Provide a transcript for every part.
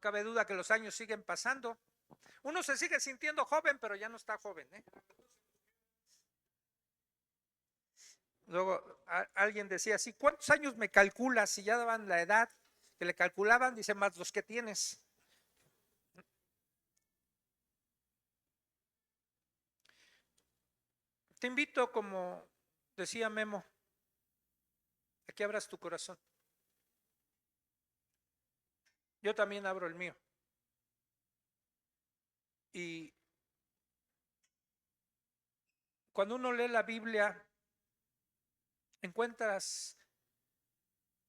cabe duda que los años siguen pasando. Uno se sigue sintiendo joven, pero ya no está joven, ¿eh? Luego alguien decía así, ¿cuántos años me calculas? Si ya daban la edad que le calculaban, dice, más los que tienes. Te invito, como decía Memo, a que abras tu corazón. Yo también abro el mío. Y cuando uno lee la Biblia, encuentras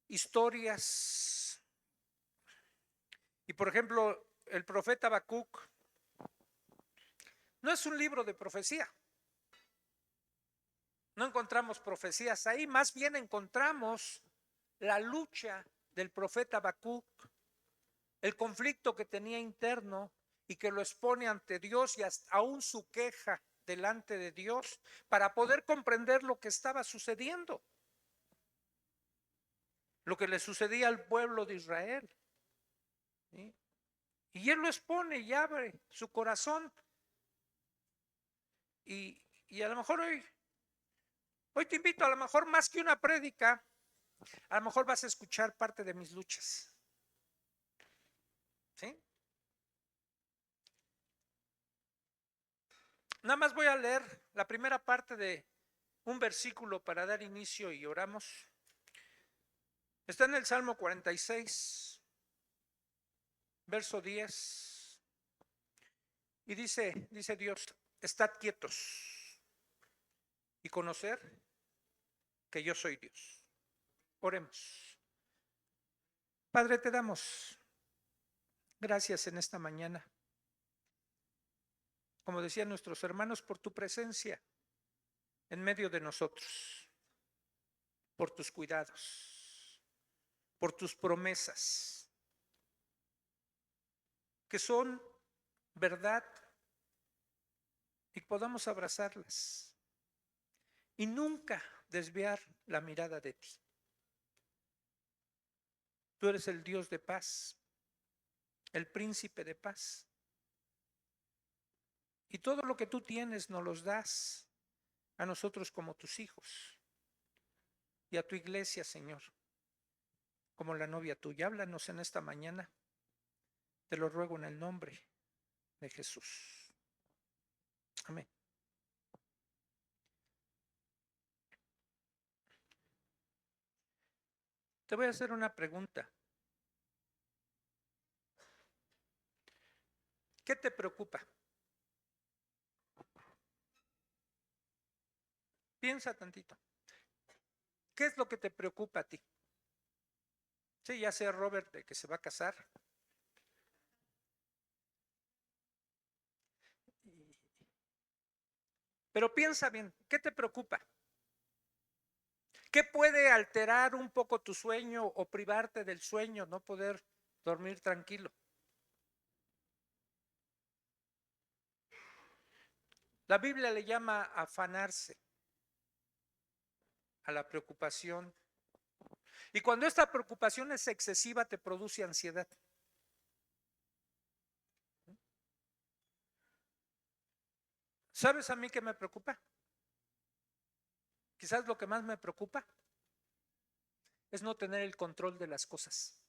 historias. Y por ejemplo, el profeta Habacuc no es un libro de profecía. No encontramos profecías ahí, más bien encontramos la lucha del profeta Habacuc, el conflicto que tenía interno y que lo expone ante Dios y hasta aún su queja delante de Dios para poder comprender lo que estaba sucediendo, lo que le sucedía al pueblo de Israel. ¿Sí? Y él lo expone y abre su corazón. Y a lo mejor hoy te invito, a lo mejor más que una prédica, a lo mejor vas a escuchar parte de mis luchas. ¿Sí? Nada más voy a leer la primera parte de un versículo para dar inicio y oramos. Está en el Salmo 46, verso 10. Y dice Dios, estad quietos y conocer que yo soy Dios. Oremos. Padre, te damos gracias en esta mañana. Como decían nuestros hermanos, por tu presencia en medio de nosotros, por tus cuidados, por tus promesas, que son verdad y podamos abrazarlas y nunca desviar la mirada de ti. Tú eres el Dios de paz, el príncipe de paz. Y todo lo que tú tienes nos los das a nosotros como tus hijos y a tu iglesia, Señor, como la novia tuya. Háblanos en esta mañana. Te lo ruego en el nombre de Jesús. Amén. Te voy a hacer una pregunta. ¿Qué te preocupa? Piensa tantito. ¿Qué es lo que te preocupa a ti? Sí, ya sé, Robert, de que se va a casar. Pero piensa bien, ¿qué te preocupa? ¿Qué puede alterar un poco tu sueño o privarte del sueño, no poder dormir tranquilo? La Biblia le llama afanarse a la preocupación. Y cuando esta preocupación es excesiva, te produce ansiedad. ¿Sabes a mí qué me preocupa? Quizás lo que más me preocupa es no tener el control de las cosas.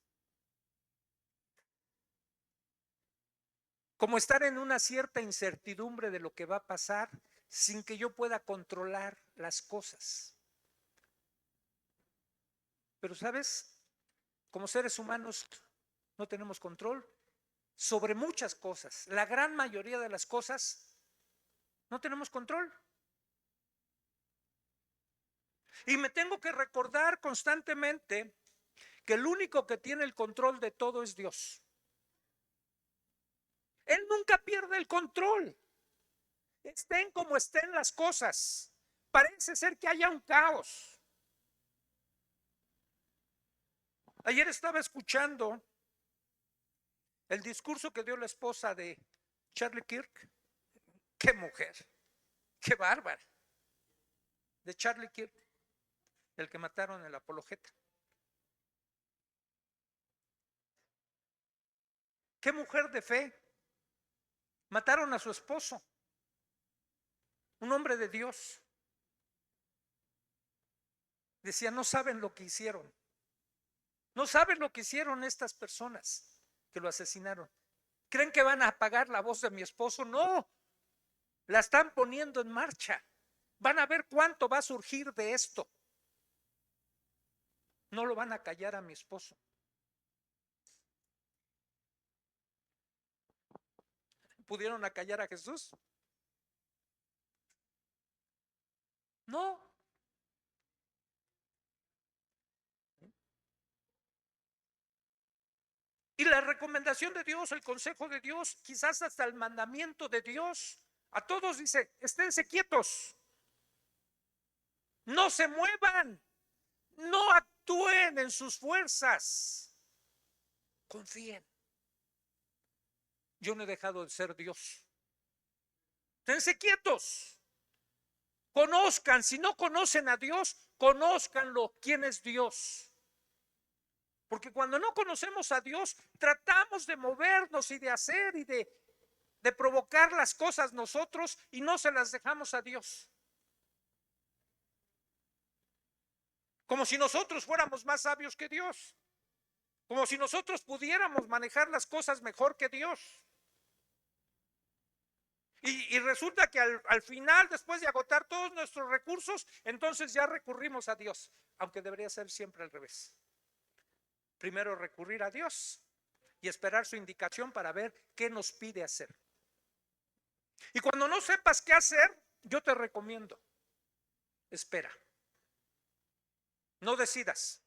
Como estar en una cierta incertidumbre de lo que va a pasar sin que yo pueda controlar las cosas. Pero sabes, como seres humanos no tenemos control sobre muchas cosas. La gran mayoría de las cosas no tenemos control. Y me tengo que recordar constantemente que el único que tiene el control de todo es Dios. Él nunca pierde el control. Estén como estén las cosas. Parece ser que haya un caos. Ayer estaba escuchando el discurso que dio la esposa de Charlie Kirk. ¡Qué mujer! ¡Qué bárbara! De Charlie Kirk, el que mataron en la Apologeta. ¿Qué mujer de fe? Mataron a su esposo, un hombre de Dios. Decía, no saben lo que hicieron. No saben lo que hicieron estas personas que lo asesinaron. ¿Creen que van a apagar la voz de mi esposo? No, la están poniendo en marcha. Van a ver cuánto va a surgir de esto. No lo van a callar a mi esposo. ¿Pudieron acallar a Jesús? No. Y la recomendación de Dios, el consejo de Dios, quizás hasta el mandamiento de Dios, a todos dice, esténse quietos, no se muevan, no actúen en sus fuerzas, confíen. Yo no he dejado de ser Dios. Esténse quietos, conozcan, si no conocen a Dios, conózcanlo, quién es Dios. Porque cuando no conocemos a Dios, tratamos de movernos y de hacer y de provocar las cosas nosotros y no se las dejamos a Dios. Como si nosotros fuéramos más sabios que Dios. Como si nosotros pudiéramos manejar las cosas mejor que Dios. Y resulta que al final, después de agotar todos nuestros recursos, entonces ya recurrimos a Dios. Aunque debería ser siempre al revés. Primero recurrir a Dios y esperar su indicación para ver qué nos pide hacer. Y cuando no sepas qué hacer, yo te recomiendo, espera. No decidas.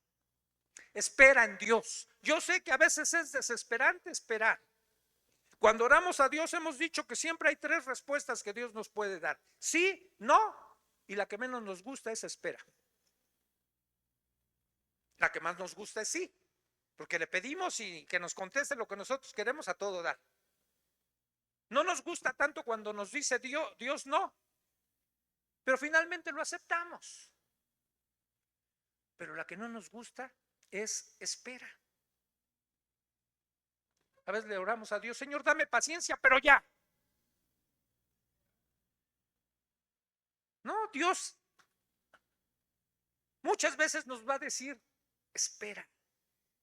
Espera en Dios. Yo sé que a veces es desesperante esperar. Cuando oramos a Dios hemos dicho que siempre hay 3 respuestas que Dios nos puede dar. Sí, no, y la que menos nos gusta es espera. La que más nos gusta es sí, porque le pedimos y que nos conteste lo que nosotros queremos a todo dar. No nos gusta tanto cuando nos dice Dios no, pero finalmente lo aceptamos. Pero la que no nos gusta es espera. A veces le oramos a Dios, Señor, dame paciencia, pero ya. No, Dios muchas veces nos va a decir, espera,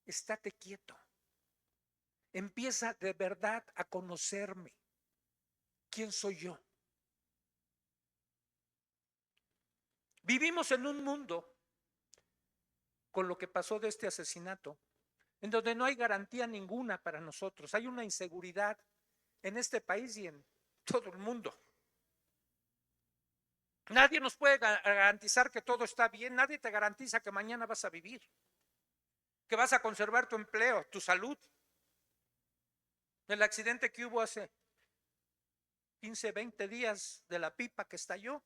estate quieto. Empieza de verdad a conocerme. ¿Quién soy yo? Vivimos en un mundo, con lo que pasó de este asesinato, en donde no hay garantía ninguna para nosotros. Hay una inseguridad en este país y en todo el mundo. Nadie nos puede garantizar que todo está bien. Nadie te garantiza que mañana vas a vivir, que vas a conservar tu empleo, tu salud. El accidente que hubo hace 15, 20 días de la pipa que estalló.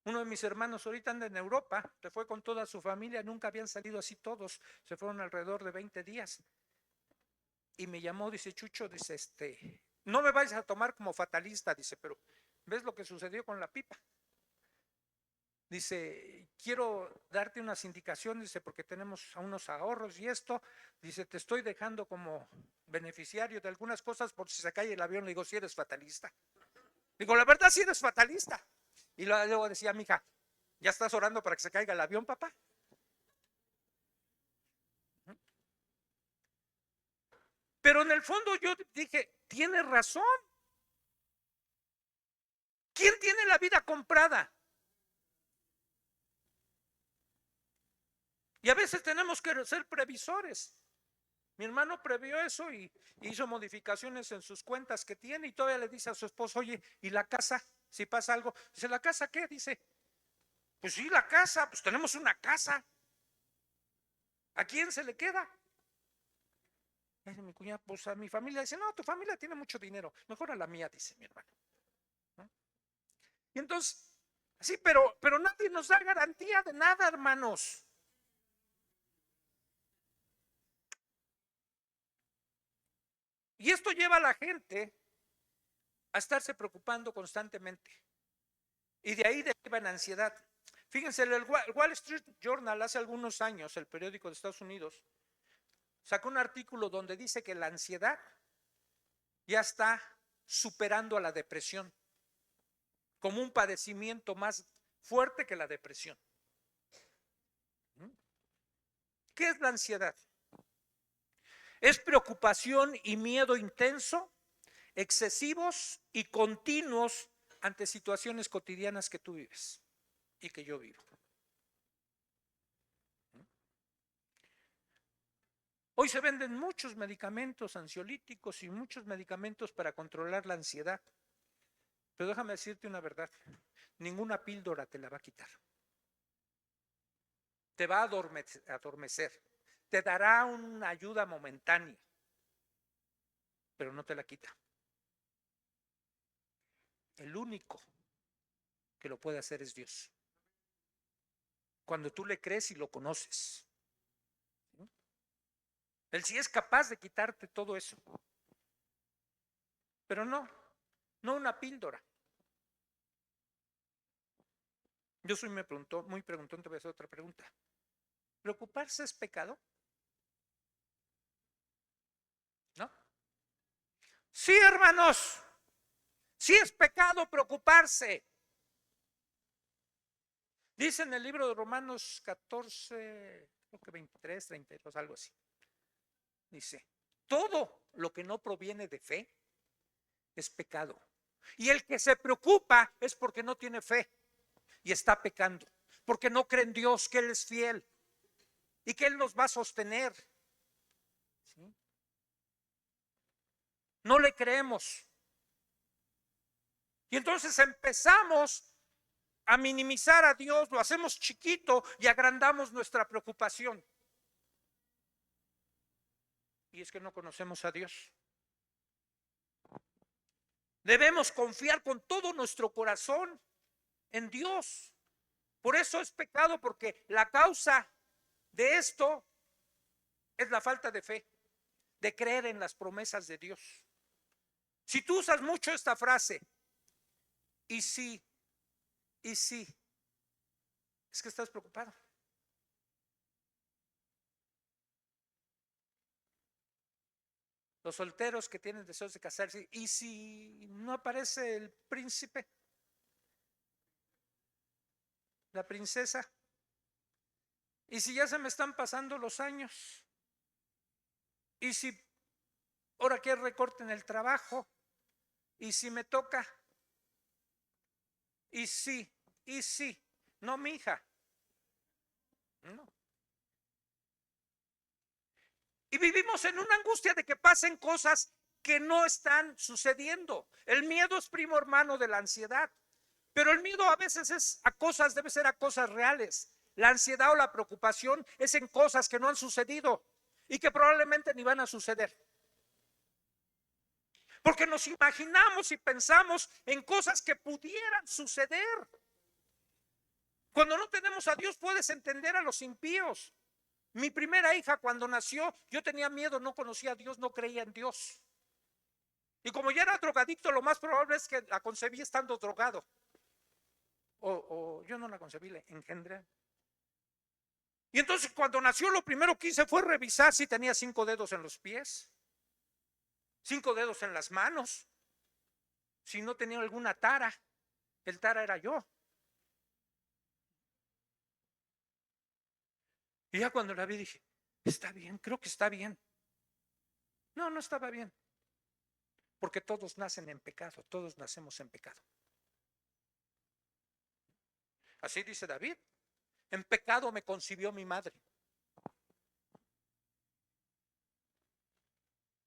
Uno de mis hermanos ahorita anda en Europa, se fue con toda su familia, nunca habían salido así todos, se fueron alrededor de 20 días. Y me llamó, dice, Chucho, dice, no me vayas a tomar como fatalista, dice, pero ¿ves lo que sucedió con la pipa? Dice, quiero darte unas indicaciones, dice, porque tenemos unos ahorros y esto, dice, te estoy dejando como beneficiario de algunas cosas por si se cae el avión. Le digo, si eres fatalista. Digo, la verdad, si eres fatalista. Y luego decía mi hija, ¿ya estás orando para que se caiga el avión, papá? Pero en el fondo yo dije, tienes razón. ¿Quién tiene la vida comprada? Y a veces tenemos que ser previsores. Mi hermano previó eso y hizo modificaciones en sus cuentas que tiene y todavía le dice a su esposo, oye, ¿y la casa? Si pasa algo. Dice, ¿la casa qué? Dice, pues sí, la casa, pues tenemos una casa. ¿A quién se le queda? Dice mi cuñada, pues a mi familia. Dice, no, tu familia tiene mucho dinero, mejor a la mía, dice mi hermano. ¿No? Y entonces, sí, pero nadie nos da garantía de nada, hermanos. Y esto lleva a la gente a estarse preocupando constantemente. Y de ahí deriva en ansiedad. Fíjense, el Wall Street Journal hace algunos años, el periódico de Estados Unidos, sacó un artículo donde dice que la ansiedad ya está superando a la depresión como un padecimiento más fuerte que la depresión. ¿Qué es la ansiedad? Es preocupación y miedo intenso, excesivos y continuos ante situaciones cotidianas que tú vives y que yo vivo. Hoy se venden muchos medicamentos ansiolíticos y muchos medicamentos para controlar la ansiedad. Pero déjame decirte una verdad, ninguna píldora te la va a quitar. Te va a adormecer, te dará una ayuda momentánea, pero no te la quita. El único que lo puede hacer es Dios. Cuando tú le crees y lo conoces. Él sí es capaz de quitarte todo eso. Pero no una píldora. Yo soy muy preguntón, te voy a hacer otra pregunta. ¿Preocuparse es pecado? ¿No? Sí, hermanos. Sí es pecado preocuparse. Dice en el libro de Romanos 14, creo que 23, 32, algo así. Dice, todo lo que no proviene de fe es pecado. Y el que se preocupa es porque no tiene fe y está pecando, porque no cree en Dios, que Él es fiel y que Él nos va a sostener. ¿Sí? No le creemos. Y entonces empezamos a minimizar a Dios, lo hacemos chiquito y agrandamos nuestra preocupación. Y es que no conocemos a Dios. Debemos confiar con todo nuestro corazón en Dios. Por eso es pecado, porque la causa de esto es la falta de fe, de creer en las promesas de Dios. Si tú usas mucho esta frase, y sí, es que estás preocupado. Los solteros que tienen deseos de casarse, ¿y si no aparece el príncipe? La princesa. ¿Y si ya se me están pasando los años? ¿Y si ahora que recorten el trabajo? ¿Y si me toca? ¿Y si? No, mi hija. No. Y vivimos en una angustia de que pasen cosas que no están sucediendo. El miedo es primo hermano de la ansiedad. Pero el miedo a veces es a cosas, debe ser a cosas reales. La ansiedad o la preocupación es en cosas que no han sucedido y que probablemente ni van a suceder. Porque nos imaginamos y pensamos en cosas que pudieran suceder. Cuando no tenemos a Dios, puedes entender a los impíos. Mi primera hija, cuando nació, yo tenía miedo, no conocía a Dios, no creía en Dios. Y como ya era drogadicto, lo más probable es que la concebí estando drogado. O yo no la concebí, la engendré. Y entonces cuando nació, lo primero que hice fue revisar si tenía 5 dedos en los pies, 5 dedos en las manos, si no tenía alguna tara. El tara era yo. Y ya cuando la vi dije, está bien, creo que está bien. No, no estaba bien. Porque todos nacen en pecado, todos nacemos en pecado. Así dice David, en pecado me concibió mi madre.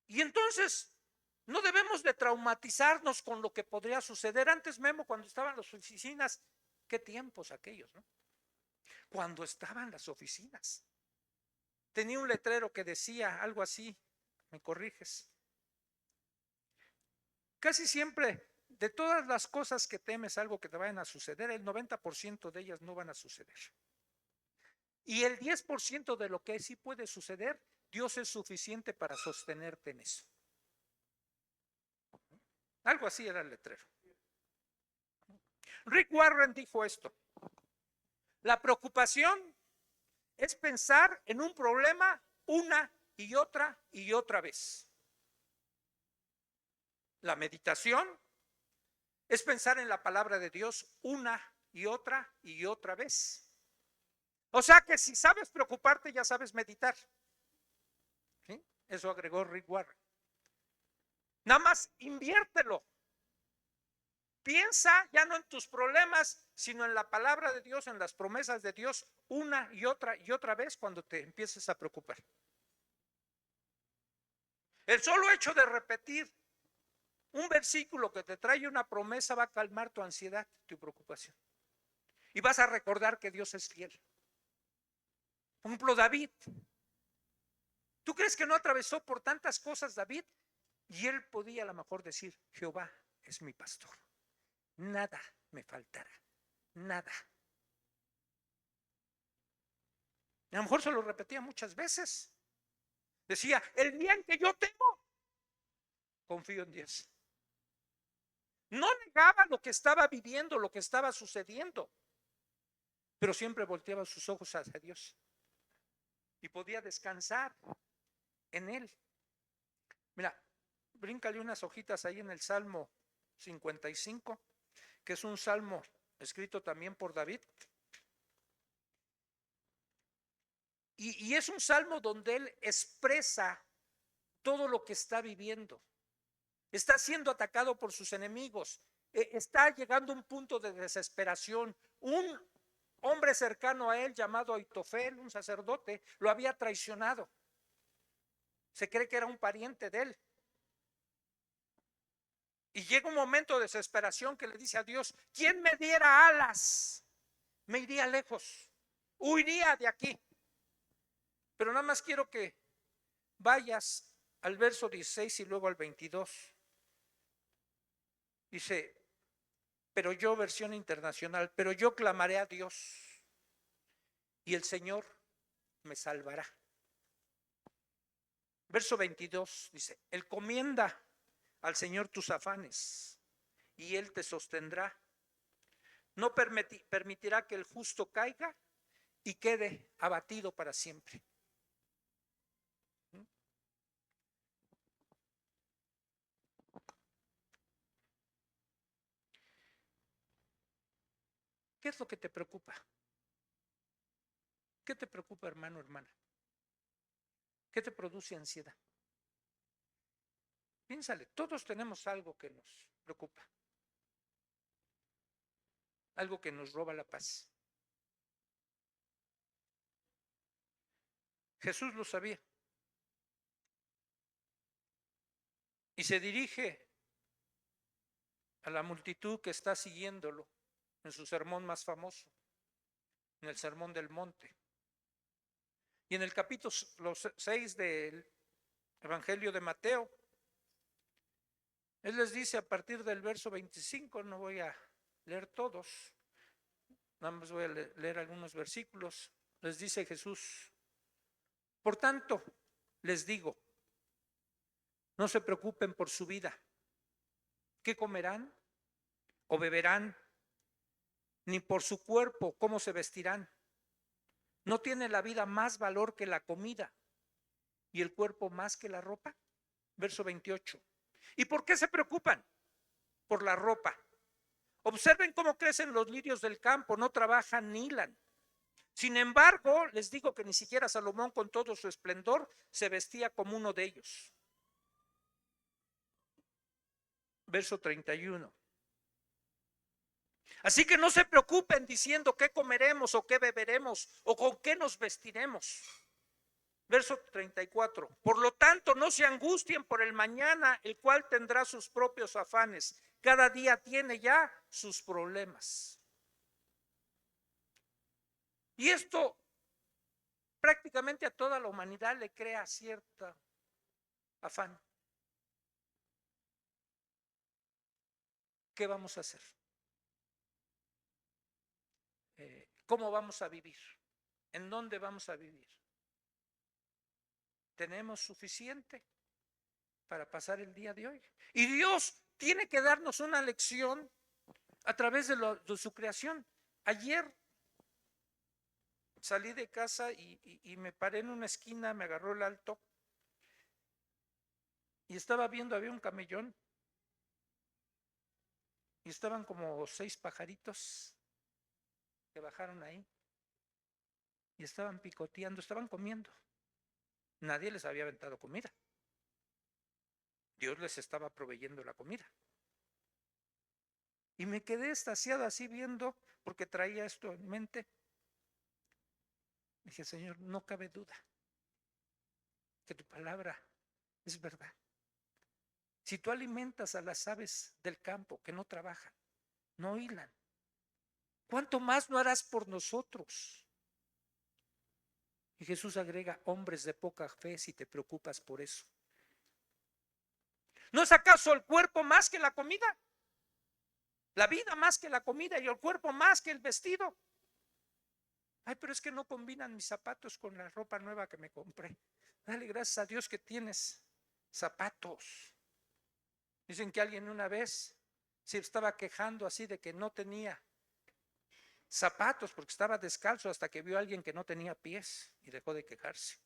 Y entonces no debemos de traumatizarnos con lo que podría suceder. Antes, Memo, cuando estaban las oficinas, qué tiempos aquellos, ¿no? Cuando estaban las oficinas, tenía un letrero que decía algo así, me corriges. Casi siempre, de todas las cosas que temes algo que te vayan a suceder, el 90% de ellas no van a suceder. Y el 10% de lo que sí puede suceder, Dios es suficiente para sostenerte en eso. Algo así era el letrero. Rick Warren dijo esto: la preocupación es pensar en un problema una y otra vez. La meditación es pensar en la palabra de Dios una y otra vez. O sea que si sabes preocuparte, ya sabes meditar. ¿Sí? Eso agregó Rick Warren. Nada más inviértelo. Piensa ya no en tus problemas, sino en la palabra de Dios, en las promesas de Dios, una y otra vez cuando te empieces a preocupar. El solo hecho de repetir un versículo que te trae una promesa va a calmar tu ansiedad, tu preocupación. Y vas a recordar que Dios es fiel. Por ejemplo, David. ¿Tú crees que no atravesó por tantas cosas David? Y él podía a lo mejor decir, Jehová es mi pastor. Nada me faltará, nada. A lo mejor se lo repetía muchas veces. Decía, el bien que yo tengo, confío en Dios. No negaba lo que estaba viviendo, lo que estaba sucediendo, pero siempre volteaba sus ojos hacia Dios y podía descansar en Él. Mira, bríncale unas hojitas ahí en el Salmo 55, que es un salmo escrito también por David. Y es un salmo donde él expresa todo lo que está viviendo. Está siendo atacado por sus enemigos. Está llegando a un punto de desesperación. Un hombre cercano a él, llamado Aitofel, un sacerdote, lo había traicionado. Se cree que era un pariente de él. Y llega un momento de desesperación que le dice a Dios, ¿quién me diera alas? Me iría lejos, huiría de aquí. Pero nada más quiero que vayas al verso 16 y luego al 22. Dice, pero yo, versión internacional, pero yo clamaré a Dios y el Señor me salvará. Verso 22 dice, encomienda al Señor tus afanes y Él te sostendrá. No permitirá que el justo caiga y quede abatido para siempre. ¿Qué es lo que te preocupa? ¿Qué te preocupa, hermano, hermana? ¿Qué te produce ansiedad? Piénsale, todos tenemos algo que nos preocupa, algo que nos roba la paz. Jesús lo sabía y se dirige a la multitud que está siguiéndolo en su sermón más famoso, en el Sermón del Monte. Y en el capítulo 6 del Evangelio de Mateo, él les dice a partir del verso 25, no voy a leer todos, nada más voy a leer algunos versículos. Les dice Jesús, por tanto, les digo, no se preocupen por su vida, qué comerán o beberán, ni por su cuerpo, cómo se vestirán. ¿No tiene la vida más valor que la comida y el cuerpo más que la ropa? Verso 28. ¿Y por qué se preocupan? Por la ropa. Observen cómo crecen los lirios del campo, no trabajan ni hilan. Sin embargo, les digo que ni siquiera Salomón con todo su esplendor se vestía como uno de ellos. Verso 31. Así que no se preocupen diciendo qué comeremos o qué beberemos o con qué nos vestiremos. Verso 34. Por lo tanto, no se angustien por el mañana, el cual tendrá sus propios afanes. Cada día tiene ya sus problemas. Y esto prácticamente a toda la humanidad le crea cierto afán. ¿Qué vamos a hacer? ¿Cómo vamos a vivir? ¿En dónde vamos a vivir? ¿Tenemos suficiente para pasar el día de hoy? Y Dios tiene que darnos una lección a través de su creación. Ayer salí de casa y me paré en una esquina, me agarró el alto y estaba viendo, había un camellón y estaban como 6 pajaritos que bajaron ahí y estaban picoteando, estaban comiendo. Nadie les había aventado comida. Dios les estaba proveyendo la comida. Y me quedé extasiado así viendo, porque traía esto en mente. Dije, Señor, no cabe duda que tu palabra es verdad. Si tú alimentas a las aves del campo que no trabajan, no hilan, ¿cuánto más no harás por nosotros? Y Jesús agrega, hombres de poca fe, si te preocupas por eso. ¿No es acaso el cuerpo más que la comida? La vida más que la comida y el cuerpo más que el vestido. Ay, pero es que no combinan mis zapatos con la ropa nueva que me compré. Dale gracias a Dios que tienes zapatos. Dicen que alguien una vez se estaba quejando así de que no tenía zapatos porque estaba descalzo hasta que vio a alguien que no tenía pies y dejó de quejarse.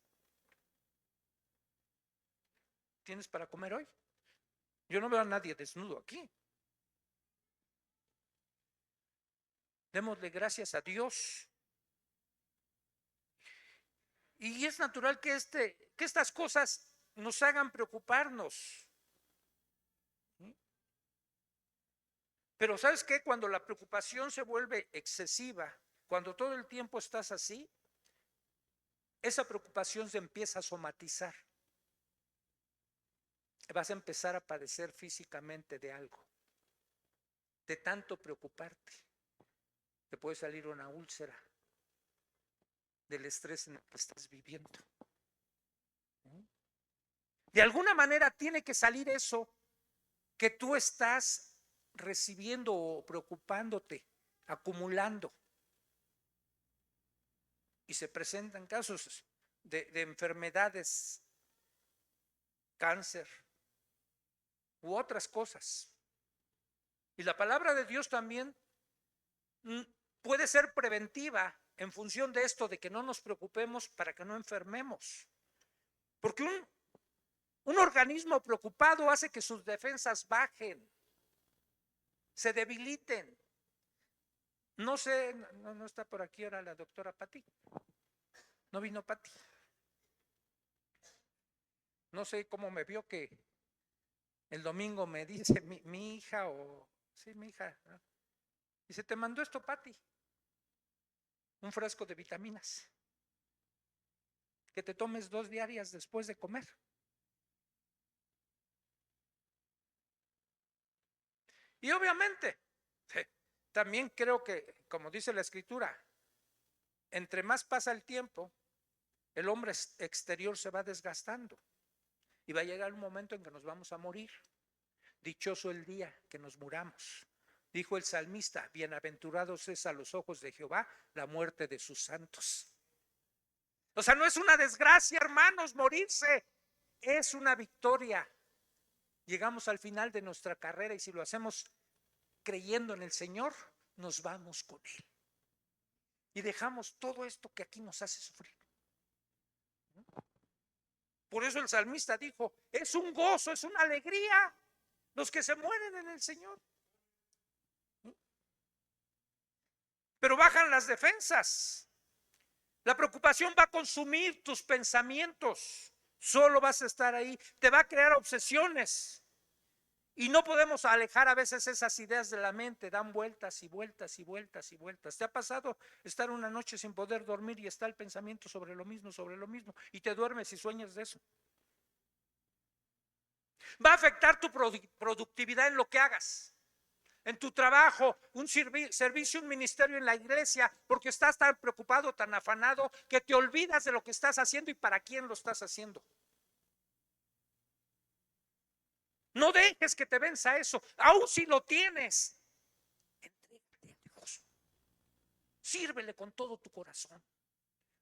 ¿Tienes para comer hoy? Yo no veo a nadie desnudo aquí. Démosle gracias a Dios. Y es natural que estas cosas nos hagan preocuparnos. Pero ¿sabes qué? Cuando la preocupación se vuelve excesiva, cuando todo el tiempo estás así, esa preocupación se empieza a somatizar. Vas a empezar a padecer físicamente de algo. De tanto preocuparte, te puede salir una úlcera del estrés en el que estás viviendo. De alguna manera tiene que salir eso que tú estás recibiendo o preocupándote, acumulando. Y se presentan casos de enfermedades, cáncer u otras cosas. Y la palabra de Dios también puede ser preventiva en función de esto, de que no nos preocupemos para que no enfermemos. Porque un organismo preocupado hace que sus defensas bajen, se debiliten. No sé, no está por aquí ahora la doctora Pati. No vino Pati. No sé cómo me vio que el domingo me dice mi hija sí, mi hija, ¿no? Dice, te mandó esto Pati, un frasco de vitaminas, que te tomes 2 diarias después de comer. Y obviamente, también creo que, como dice la escritura, entre más pasa el tiempo, el hombre exterior se va desgastando y va a llegar un momento en que nos vamos a morir. Dichoso el día que nos muramos. Dijo el salmista, bienaventurados es a los ojos de Jehová la muerte de sus santos. O sea, no es una desgracia, hermanos, morirse, es una victoria. Llegamos al final de nuestra carrera y si lo hacemos creyendo en el Señor, nos vamos con Él. Y dejamos todo esto que aquí nos hace sufrir. Por eso el salmista dijo, es un gozo, es una alegría los que se mueren en el Señor. Pero bajan las defensas. La preocupación va a consumir tus pensamientos. Solo vas a estar ahí. Te va a crear obsesiones. Y no podemos alejar a veces esas ideas de la mente. Dan vueltas y vueltas y vueltas y vueltas. ¿Te ha pasado estar una noche sin poder dormir y está el pensamiento sobre lo mismo, y te duermes y sueñas de eso? Va a afectar tu productividad en lo que hagas. En tu trabajo, un servicio, un ministerio en la iglesia, porque estás tan preocupado, tan afanado, que te olvidas de lo que estás haciendo y para quién lo estás haciendo. No dejes que te venza eso, aun si lo tienes. Entrégate a Dios. Sírvele con todo tu corazón,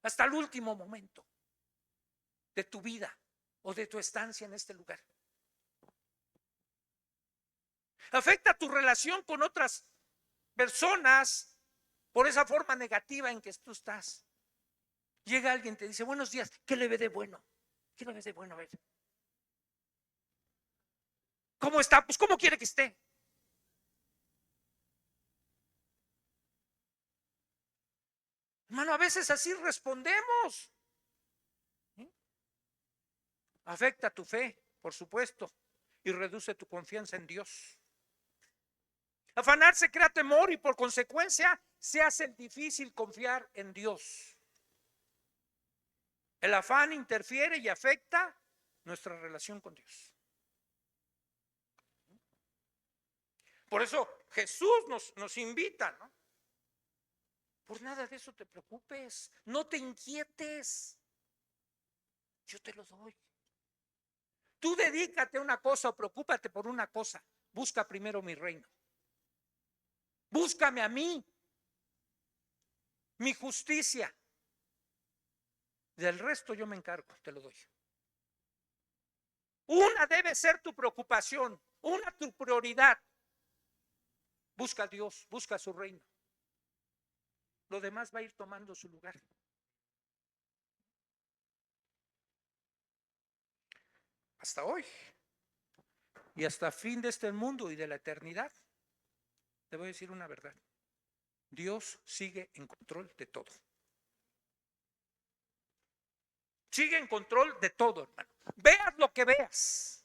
hasta el último momento de tu vida o de tu estancia en este lugar. Afecta tu relación con otras personas por esa forma negativa en que tú estás. Llega alguien, te dice buenos días, ¿qué le ve de bueno? ¿Qué le ves de bueno? A ver. ¿Cómo está? Pues ¿cómo quiere que esté? Hermano, a veces así respondemos. ¿Sí? Afecta tu fe, por supuesto, y reduce tu confianza en Dios. Afanarse crea temor y por consecuencia se hace difícil confiar en Dios. El afán interfiere y afecta nuestra relación con Dios. Por eso Jesús nos invita, ¿no? Por nada de eso te preocupes, no te inquietes, yo te lo doy. Tú dedícate a una cosa o preocúpate por una cosa, busca primero mi reino. Búscame a mí, mi justicia. Del resto yo me encargo, te lo doy. Una debe ser tu preocupación, una tu prioridad. Busca a Dios, busca su reino. Lo demás va a ir tomando su lugar. Hasta hoy y hasta fin de este mundo y de la eternidad, te voy a decir una verdad. Dios sigue en control de todo. Sigue en control de todo, hermano. Veas lo que veas.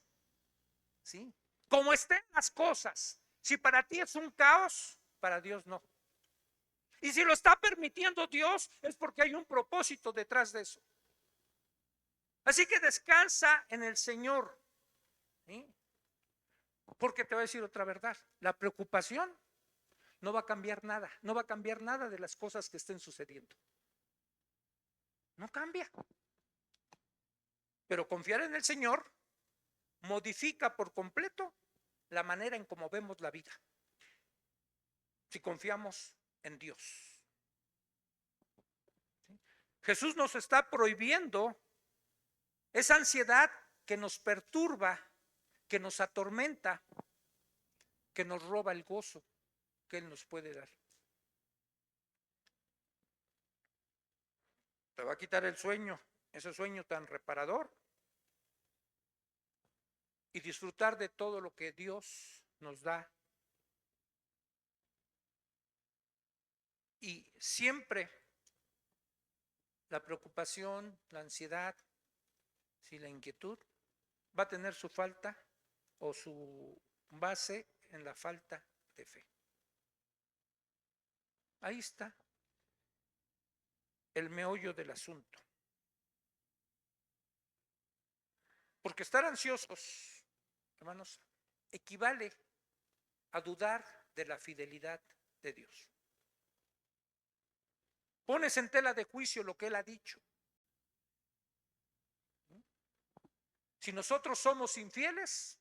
¿Sí? Como estén las cosas. Si para ti es un caos, para Dios no. Y si lo está permitiendo Dios, es porque hay un propósito detrás de eso. Así que descansa en el Señor. ¿Sí? Porque te voy a decir otra verdad. La preocupación no va a cambiar nada. No va a cambiar nada de las cosas que estén sucediendo. No cambia. Pero confiar en el Señor modifica por completo la manera en cómo vemos la vida. Si confiamos en Dios. ¿Sí? Jesús nos está prohibiendo esa ansiedad que nos perturba, que nos atormenta, que nos roba el gozo que Él nos puede dar. Te va a quitar el sueño, ese sueño tan reparador, y disfrutar de todo lo que Dios nos da. Y siempre la preocupación, la ansiedad, si la inquietud va a tener su falta o su base en la falta de fe. Ahí está el meollo del asunto. Porque estar ansiosos, hermanos, equivale a dudar de la fidelidad de Dios. Pones en tela de juicio lo que Él ha dicho. Si nosotros somos infieles,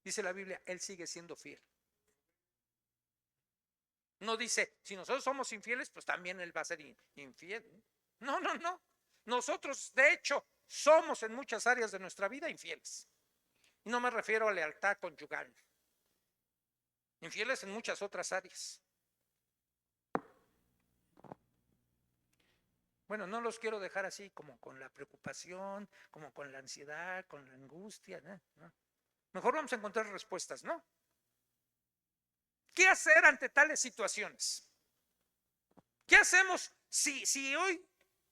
dice la Biblia, Él sigue siendo fiel. No dice, si nosotros somos infieles, pues también Él va a ser infiel. No, no, no. Nosotros, de hecho, somos en muchas áreas de nuestra vida infieles. Y no me refiero a lealtad conyugal. Infieles en muchas otras áreas. Bueno, no los quiero dejar así como con la preocupación, como con la ansiedad, con la angustia, ¿no? Mejor vamos a encontrar respuestas, ¿no? ¿Qué hacer ante tales situaciones? ¿Qué hacemos si hoy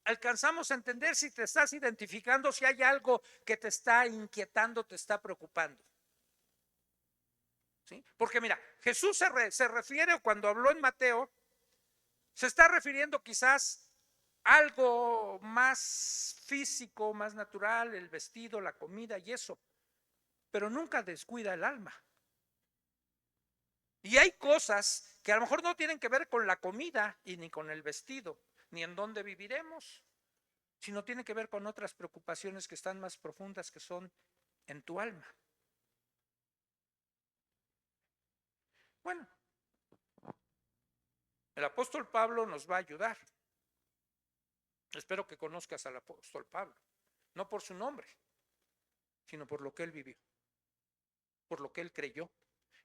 alcanzamos a entender, si te estás identificando, si hay algo que te está inquietando, te está preocupando? ¿Sí? Porque mira, Jesús se refiere, cuando habló en Mateo, se está refiriendo quizás a algo más físico, más natural, el vestido, la comida y eso, pero nunca descuida el alma. Y hay cosas que a lo mejor no tienen que ver con la comida y ni con el vestido, ni en dónde viviremos, sino tienen que ver con otras preocupaciones que están más profundas, que son en tu alma. Bueno, el apóstol Pablo nos va a ayudar. Espero que conozcas al apóstol Pablo, no por su nombre, sino por lo que él vivió, por lo que él creyó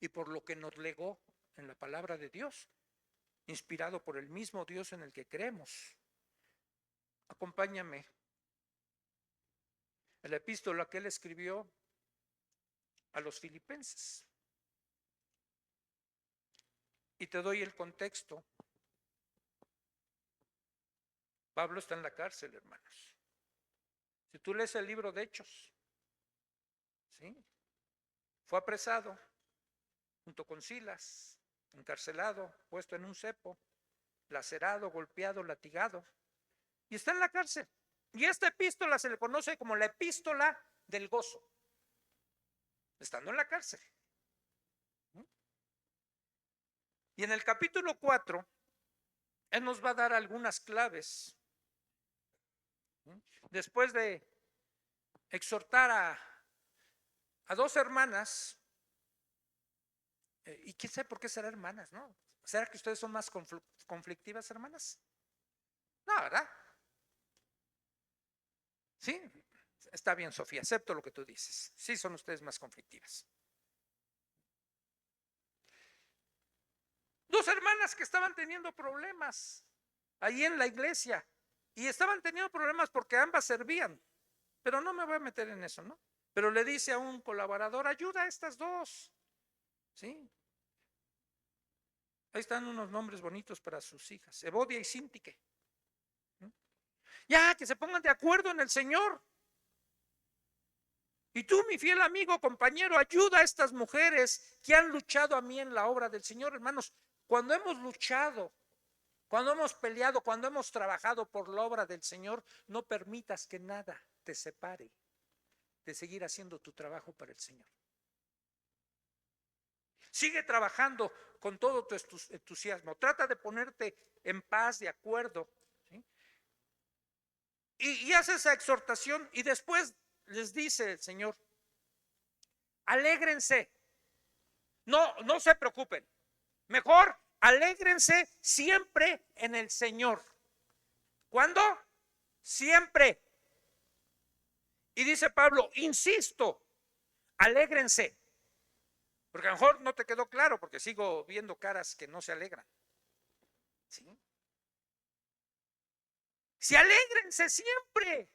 y por lo que nos legó en la palabra de Dios, inspirado por el mismo Dios en el que creemos. Acompáñame. En la epístola que él escribió a los filipenses. Y te doy el contexto. Pablo está en la cárcel, hermanos. Si tú lees el libro de Hechos, ¿sí? Fue apresado junto con Silas, encarcelado, puesto en un cepo, lacerado, golpeado, latigado, y está en la cárcel. Y esta epístola se le conoce como la epístola del gozo, estando en la cárcel. Y en el capítulo 4, él nos va a dar algunas claves. Después de exhortar a dos hermanas, y quién sabe por qué serán hermanas, ¿no? ¿Será que ustedes son más conflictivas, hermanas? No, ¿verdad? Sí, está bien, Sofía, acepto lo que tú dices. Sí, son ustedes más conflictivas. Dos hermanas que estaban teniendo problemas ahí en la iglesia, y estaban teniendo problemas porque ambas servían, pero no me voy a meter en eso, ¿no? Pero le dice a un colaborador, ayuda a estas dos, ¿sí? Ahí están unos nombres bonitos para sus hijas, Evodia y Sintique. Ya, que se pongan de acuerdo en el Señor. Y tú, mi fiel amigo, compañero, ayuda a estas mujeres que han luchado a mí en la obra del Señor. Hermanos, cuando hemos luchado, cuando hemos peleado, cuando hemos trabajado por la obra del Señor, no permitas que nada te separe de seguir haciendo tu trabajo para el Señor. Sigue trabajando con todo tu entusiasmo. Trata de ponerte en paz, de acuerdo, ¿sí? Y hace esa exhortación y después les dice el Señor, alégrense, no se preocupen, mejor alégrense siempre en el Señor. ¿Cuándo? Siempre. Y dice Pablo, insisto, alégrense. Porque a lo mejor no te quedó claro, porque sigo viendo caras que no se alegran. ¿Sí? Si alégrense siempre.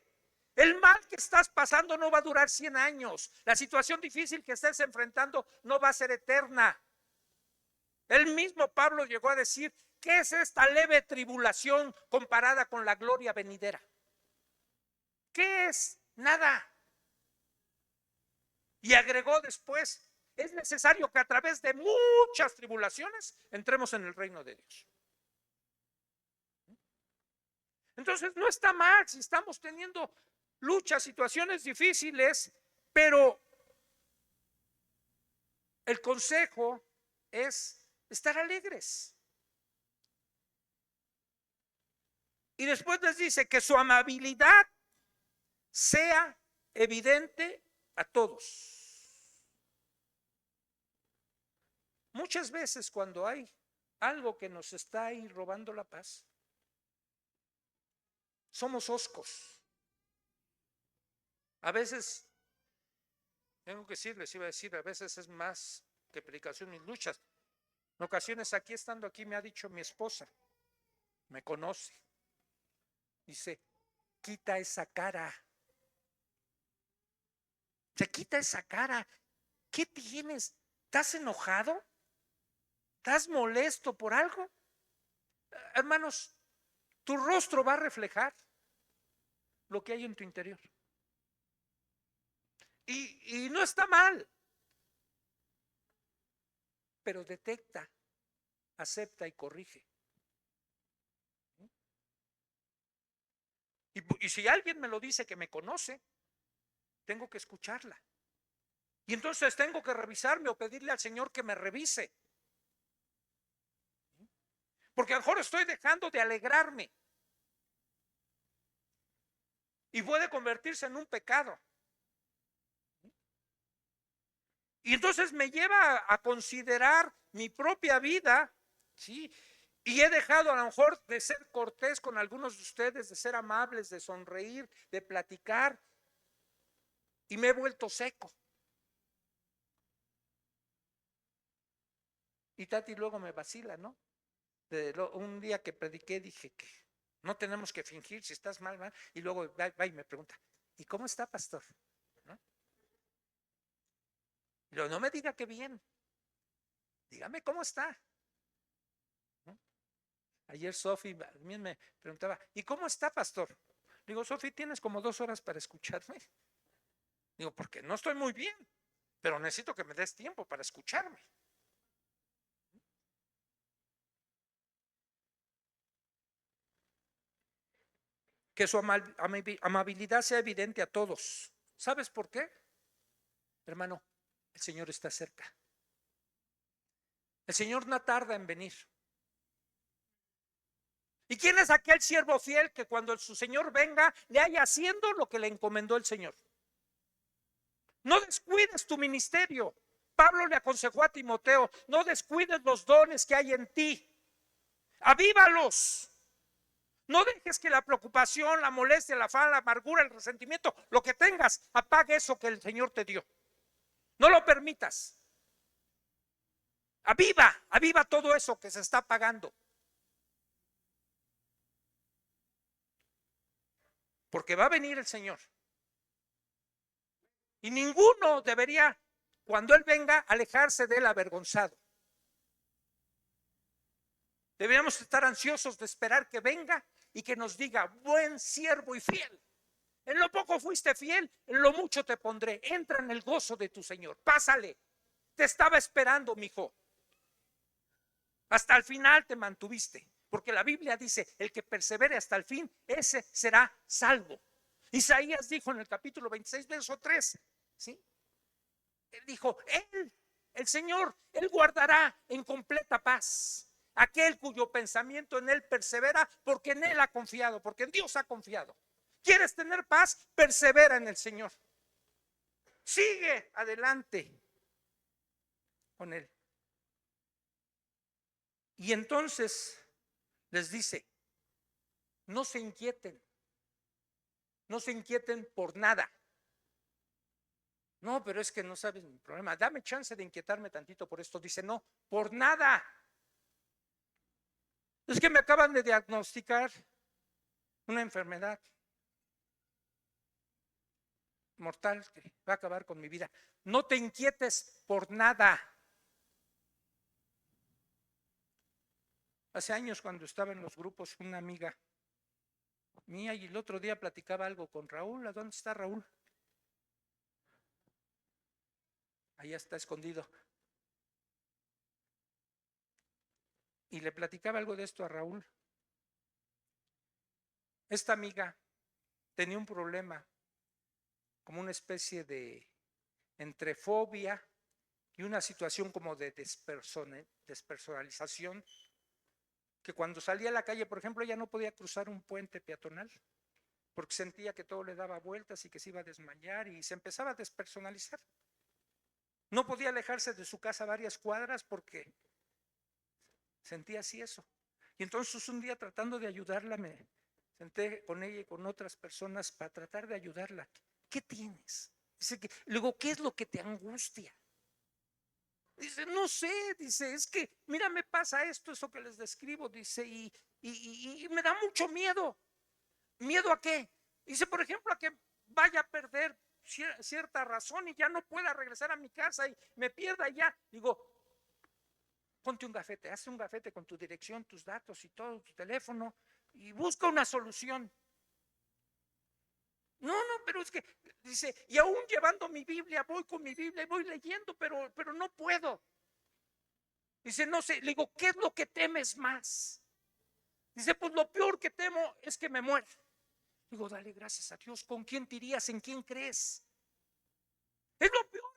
El mal que estás pasando no va a durar 100 años. La situación difícil que estés enfrentando no va a ser eterna. El mismo Pablo llegó a decir, ¿qué es esta leve tribulación comparada con la gloria venidera? ¿Qué es? Nada. Y agregó después, es necesario que a través de muchas tribulaciones entremos en el reino de Dios. Entonces no está mal si estamos teniendo luchas, situaciones difíciles, pero el consejo es estar alegres. Y después les dice que su amabilidad sea evidente a todos. Muchas veces cuando hay algo que nos está ahí robando la paz, somos hoscos. A veces, tengo que decirles, iba a decir, a veces es más que predicación mis luchas. En ocasiones aquí, estando aquí, me ha dicho mi esposa, me conoce, dice, quita esa cara. Se quita esa cara. ¿Qué tienes? ¿Estás enojado? ¿Estás molesto por algo? Hermanos, tu rostro va a reflejar lo que hay en tu interior. Y no está mal, pero detecta, acepta y corrige. Y si alguien me lo dice que me conoce, tengo que escucharla. Y entonces tengo que revisarme o pedirle al Señor que me revise. Porque a lo mejor estoy dejando de alegrarme. Y puede convertirse en un pecado. Y entonces me lleva a considerar mi propia vida, ¿sí? Y he dejado a lo mejor de ser cortés con algunos de ustedes, de ser amables, de sonreír, de platicar. Y me he vuelto seco. Y Tati luego me vacila, ¿no? Un día que prediqué dije que no tenemos que fingir, si estás mal, mal. Y luego va y me pregunta, ¿y cómo está, pastor? ¿No? Pero no me diga que bien, dígame cómo está. ¿No? Ayer Sofi me preguntaba, ¿y cómo está, pastor? Digo, Sofi, tienes como 2 horas para escucharme. Digo, porque no estoy muy bien, pero necesito que me des tiempo para escucharme. Que su amabilidad sea evidente a todos. ¿Sabes por qué? Hermano, el Señor está cerca. El Señor no tarda en venir. ¿Y quién es aquel siervo fiel que cuando su Señor venga le haya haciendo lo que le encomendó el Señor? No descuides tu ministerio. Pablo le aconsejó a Timoteo, no descuides los dones que hay en ti. Avívalos. No dejes que la preocupación, la molestia, la afán, la amargura, el resentimiento, lo que tengas, apague eso que el Señor te dio. No lo permitas. Aviva todo eso que se está apagando. Porque va a venir el Señor. Y ninguno debería, cuando Él venga, alejarse de él avergonzado. Deberíamos estar ansiosos de esperar que venga y que nos diga, buen siervo y fiel. En lo poco fuiste fiel, en lo mucho te pondré. Entra en el gozo de tu Señor. Pásale. Te estaba esperando, mijo. Hasta el final te mantuviste. Porque la Biblia dice, el que persevere hasta el fin, ese será salvo. Isaías dijo en el capítulo 26, verso 3, ¿sí? Él dijo, el Señor, Él guardará en completa paz aquel cuyo pensamiento en Él persevera, porque en Él ha confiado, porque en Dios ha confiado. ¿Quieres tener paz? Persevera en el Señor. Sigue adelante con Él. Y entonces les dice, no se inquieten por nada. No, pero es que no sabes mi problema. Dame chance de inquietarme tantito por esto. Dice, no, por nada. Es que me acaban de diagnosticar una enfermedad mortal que va a acabar con mi vida. No te inquietes por nada. Hace años, cuando estaba en los grupos, una amiga mía, y el otro día platicaba algo con Raúl. ¿A dónde está Raúl? Allá está escondido. Y le platicaba algo de esto a Raúl. Esta amiga tenía un problema, como una especie de entre fobia y una situación como de despersonalización, que cuando salía a la calle, por ejemplo, ella no podía cruzar un puente peatonal porque sentía que todo le daba vueltas y que se iba a desmayar, y se empezaba a despersonalizar. No podía alejarse de su casa varias cuadras porque sentía así eso. Y entonces un día, tratando de ayudarla, me senté con ella y con otras personas para tratar de ayudarla. ¿Qué tienes? Dice que, luego, ¿qué es lo que te angustia? Dice, no sé, dice, es que, mira, me pasa esto, eso que les describo, dice, y me da mucho miedo. ¿Miedo a qué? Dice, por ejemplo, a que vaya a perder cierta razón y ya no pueda regresar a mi casa y me pierda ya. Digo, ponte un gafete, haz un gafete con tu dirección, tus datos y todo, tu teléfono, y busca una solución. No, pero es que, dice, y aún llevando mi Biblia, voy con mi Biblia y voy leyendo, pero no puedo. Dice, no sé, le digo, ¿qué es lo que temes más? Dice, pues lo peor que temo es que me muera. Digo, dale gracias a Dios. ¿Con quién te irías? ¿En quién crees? Es lo peor.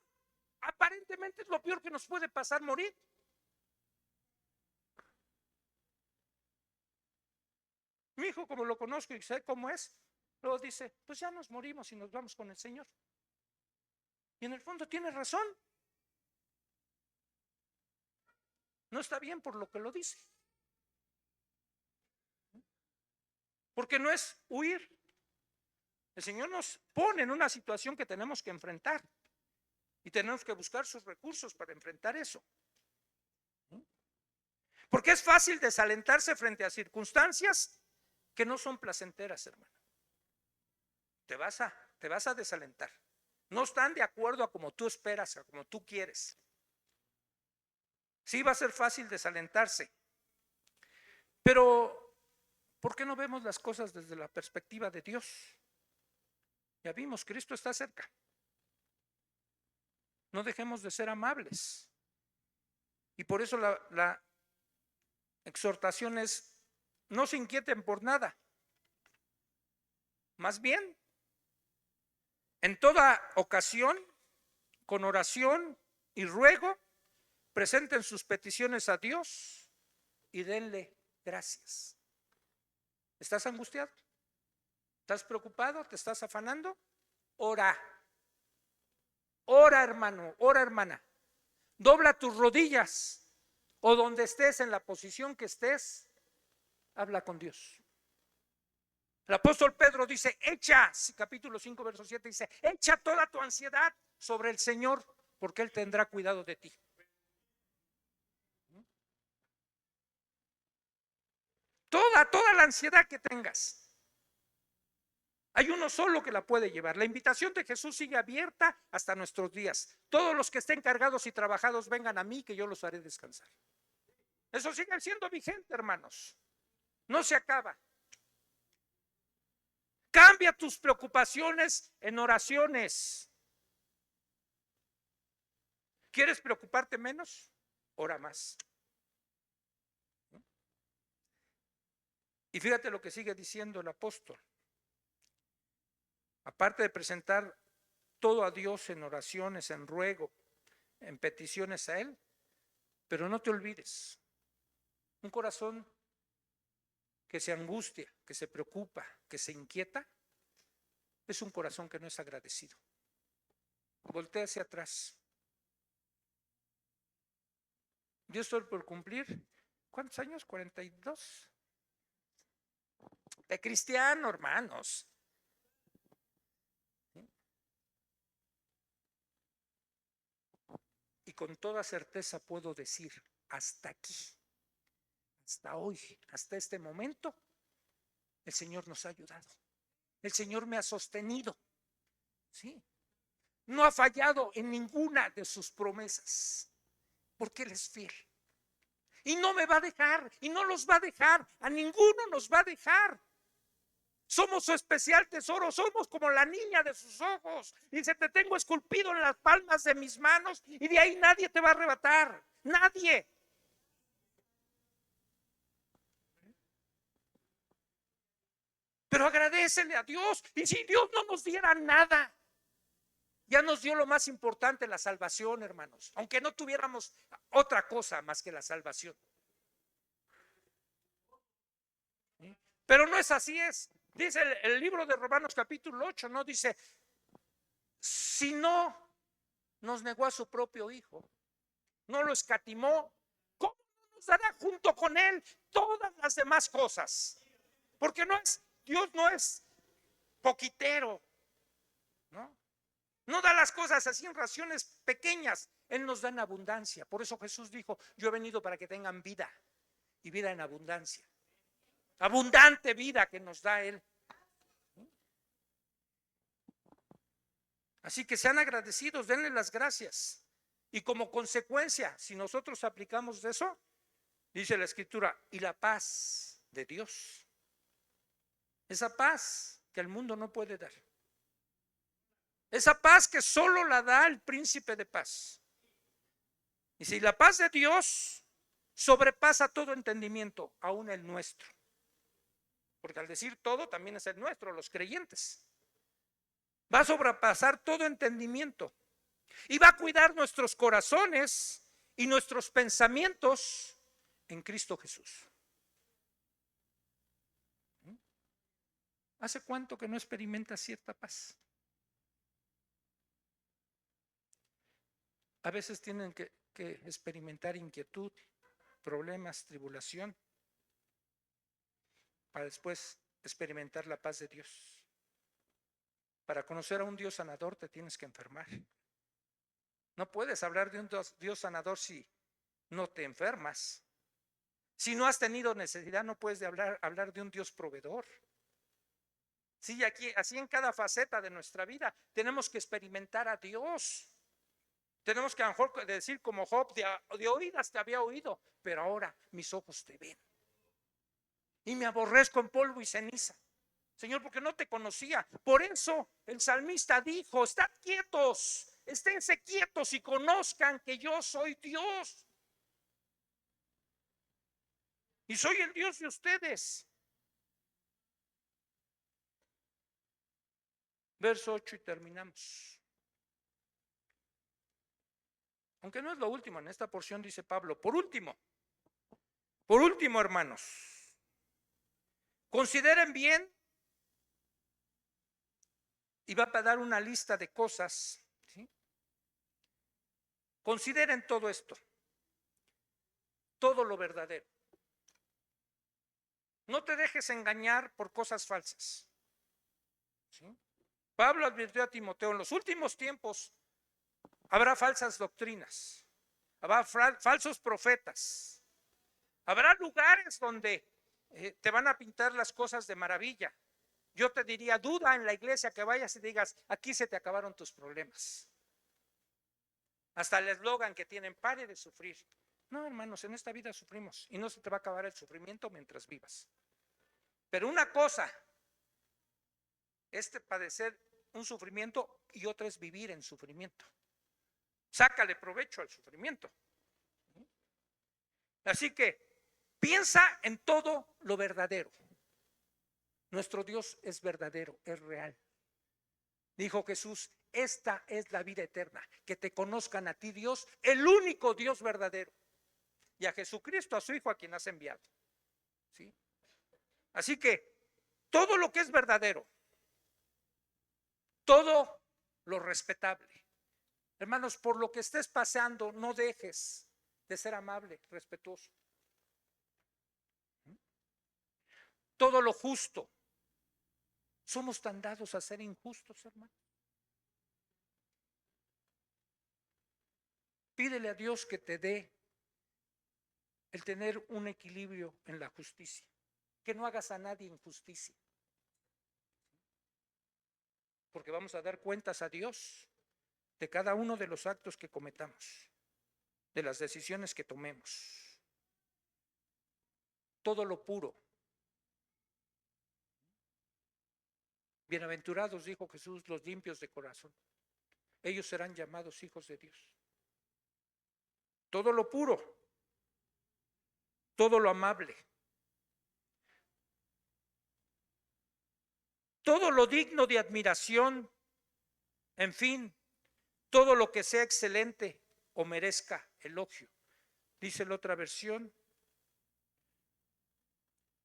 Aparentemente es lo peor que nos puede pasar, morir. Mi hijo, como lo conozco y sé cómo es, luego dice, pues ya nos morimos y nos vamos con el Señor. Y en el fondo tiene razón. No está bien por lo que lo dice. Porque no es huir. El Señor nos pone en una situación que tenemos que enfrentar y tenemos que buscar sus recursos para enfrentar eso. Porque es fácil desalentarse frente a circunstancias que no son placenteras, hermano. Te vas a desalentar. No están de acuerdo a como tú esperas, a como tú quieres. Sí va a ser fácil desalentarse. Pero, ¿por qué no vemos las cosas desde la perspectiva de Dios? Ya vimos, Cristo está cerca. No dejemos de ser amables. Y por eso la exhortación es, no se inquieten por nada. Más bien, en toda ocasión, con oración y ruego, presenten sus peticiones a Dios y denle gracias. ¿Estás angustiado? ¿Estás preocupado? ¿Te estás afanando? Ora. Ora, hermano, ora, hermana. Dobla tus rodillas o donde estés, en la posición que estés, habla con Dios. El apóstol Pedro dice, echa, capítulo 5, verso 7, dice, echa toda tu ansiedad sobre el Señor, porque Él tendrá cuidado de ti. Toda la ansiedad que tengas. Hay uno solo que la puede llevar. La invitación de Jesús sigue abierta hasta nuestros días. Todos los que estén cargados y trabajados vengan a mí, que yo los haré descansar. Eso sigue siendo vigente, hermanos. No se acaba. Cambia tus preocupaciones en oraciones. ¿Quieres preocuparte menos? Ora más. Y fíjate lo que sigue diciendo el apóstol. Aparte de presentar todo a Dios en oraciones, en ruego, en peticiones a Él, pero no te olvides, un corazón que se angustia, que se preocupa, que se inquieta, es un corazón que no es agradecido. Voltea hacia atrás. Yo estoy por cumplir, ¿cuántos años? 42. De cristiano, hermanos. Y con toda certeza puedo decir, hasta aquí, hasta hoy, hasta este momento, el Señor nos ha ayudado. El Señor me ha sostenido. ¿Sí? No ha fallado en ninguna de sus promesas, porque Él es fiel. Y no me va a dejar, y no los va a dejar, a ninguno nos va a dejar. Somos su especial tesoro, somos como la niña de sus ojos. Dice, te tengo esculpido en las palmas de mis manos y de ahí nadie te va a arrebatar, nadie. Pero agradécele a Dios, y si Dios no nos diera nada, ya nos dio lo más importante, la salvación, hermanos, aunque no tuviéramos otra cosa más que la salvación. Pero no es así, dice el libro de Romanos capítulo 8, no dice, si no nos negó a su propio hijo, no lo escatimó, ¿cómo no nos dará junto con él todas las demás cosas? Porque Dios no es poquitero, ¿no? No da las cosas así en raciones pequeñas, Él nos da en abundancia. Por eso Jesús dijo, yo he venido para que tengan vida y vida en abundancia. Abundante vida que nos da Él. Así que sean agradecidos, denle las gracias. Y como consecuencia, si nosotros aplicamos eso, dice la Escritura, y la paz de Dios, esa paz que el mundo no puede dar, esa paz que solo la da el príncipe de paz. Y si la paz de Dios sobrepasa todo entendimiento, aún el nuestro, porque al decir todo también es el nuestro, los creyentes, va a sobrepasar todo entendimiento y va a cuidar nuestros corazones y nuestros pensamientos en Cristo Jesús. ¿Hace cuánto que no experimentas cierta paz? A veces tienen que experimentar inquietud, problemas, tribulación, para después experimentar la paz de Dios. Para conocer a un Dios sanador te tienes que enfermar. No puedes hablar de un Dios sanador si no te enfermas. Si no has tenido necesidad, no puedes hablar de un Dios proveedor. Sí, aquí, así en cada faceta de nuestra vida, tenemos que experimentar a Dios. Tenemos que a lo mejor decir como Job, de oídas te había oído, pero ahora mis ojos te ven. Y me aborrezco en polvo y ceniza. Señor, porque no te conocía. Por eso el salmista dijo, estad quietos, esténse quietos y conozcan que yo soy Dios. Y soy el Dios de ustedes. Verso 8 y terminamos. Aunque no es lo último, en esta porción dice Pablo, por último, hermanos, consideren bien, y va a dar una lista de cosas, ¿sí? Consideren todo esto, todo lo verdadero. No te dejes engañar por cosas falsas, ¿sí? Pablo advirtió a Timoteo, en los últimos tiempos habrá falsas doctrinas, habrá falsos profetas, habrá lugares donde te van a pintar las cosas de maravilla. Yo te diría, duda en la iglesia que vayas y digas, aquí se te acabaron tus problemas. Hasta el eslogan que tienen, pare de sufrir. No, hermanos, en esta vida sufrimos y no se te va a acabar el sufrimiento mientras vivas. Pero una cosa es padecer un sufrimiento y otra es vivir en sufrimiento. Sácale provecho al sufrimiento. Así que piensa en todo lo verdadero. Nuestro Dios es verdadero, es real. Dijo Jesús, esta es la vida eterna, que te conozcan a ti, Dios, el único Dios verdadero, y a Jesucristo, a su Hijo, a quien has enviado. ¿Sí? Así que todo lo que es verdadero, todo lo respetable. Hermanos, por lo que estés pasando, no dejes de ser amable, respetuoso. Todo lo justo. Somos tan dados a ser injustos, hermanos. Pídele a Dios que te dé el tener un equilibrio en la justicia, que no hagas a nadie injusticia, porque vamos a dar cuentas a Dios de cada uno de los actos que cometamos, de las decisiones que tomemos. Todo lo puro. Bienaventurados, dijo Jesús, los limpios de corazón. Ellos serán llamados hijos de Dios. Todo lo puro, todo lo amable, todo lo digno de admiración, en fin, todo lo que sea excelente o merezca elogio. Dice la otra versión,